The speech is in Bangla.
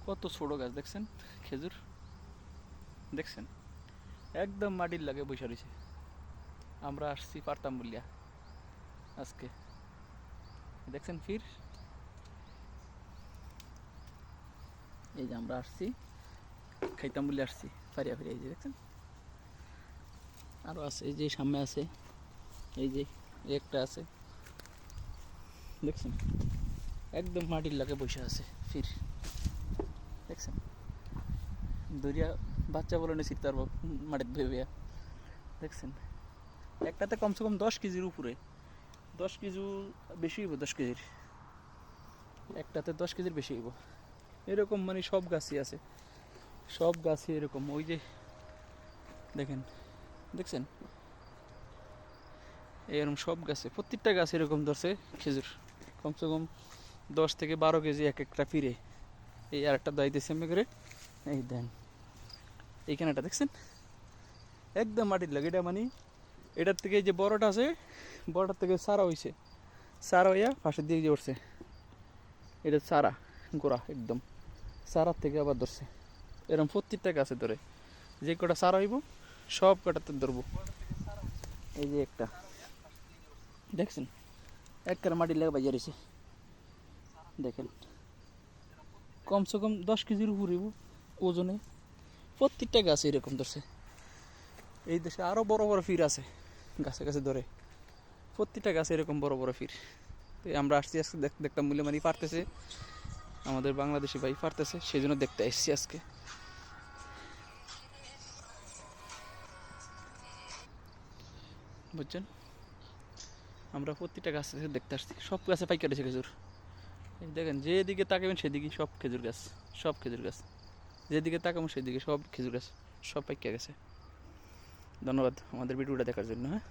কত ছোট গাছ দেখছেন, খেজুর দেখছেন, একদম মাটির লাগে বসে রয়েছে। আমরা আসছি পারতাম বলিয়া আজকে, দেখছেন ফির এই যে আমরা আসছি খাইতাম বলে আসছি ফারিয়া ফিরে, এই যে দেখছেন আরও আছে, এই যে সামনে আছে, এই যে একটা আছে দেখছেন, একদম মাটির লাগে বসে আছে ফির দেখছেন। দরিয়া বাচ্চা বলে নিয়েছি তার মাটির ভেবে দেখছেন, একটাতে কমসে কম 10 কেজির উপরে, 10 কেজি বেশি হইব, 10 কেজির একটাতে, 10 কেজির বেশি হইব এরকম। মানে সব গাছই আছে, সব গাছই এরকম। ওই যে দেখেন, দেখছেন এরকম সব গাছে, প্রত্যেকটা গাছ এরকম ধরছে খেজুর, কমসে কম 10 থেকে 12 কেজি এক একটা ফিরে। এই আর একটা দাইতেছে এমনি করে, এই দেন এইখানে একটা দেখছেন একদম মাটির লাগে। এটা মানে এটার থেকে যে বড়টা আছে, বড়টার থেকে সারা হয়েছে, সারা হইয়া পাশের দিকে যে উঠছে, এটা সারা গোড়া একদম, সারার থেকে আবার ধরছে। এরকম প্রত্যেকটা গাছে ধরে, যে কটা সারা হইব সব কটাতে ধরবো। এই যে একটা দেখছেন একবারে মাটির লেগে বাজিয়ে রয়েছে, দেখেন কমসে কম 10 কেজির উপরে ওজনে, প্রত্যেকটা গাছে এরকম ধরছে। এই দেশে আরও বড় বড় ফির আছে গাছে গাছে ধরে, প্রত্যেকটা গাছে এরকম বড় বড় ফির। তো আমরা আসছি আজকে দেখতাম বলে, মানে পারতেছে আমাদের বাংলাদেশি ভাই পারতেছে, সেই জন্য দেখতে এসছি আজকে, বুঝছেন। আমরা প্রত্যেকটা গাছ দেখতে আসছি, সব গাছে পাইকা রয়েছে খেজুর। এই দেখেন যেদিকে তাকাবেন সেদিকে সব খেজুর গাছ, সব খেজুর গাছ, যেদিকে তাকাবো সেদিকে সব খেজুর গাছ, সব পাইকা গেছে। ধন্যবাদ আমাদের ভিডিওটা দেখার জন্য, হ্যাঁ।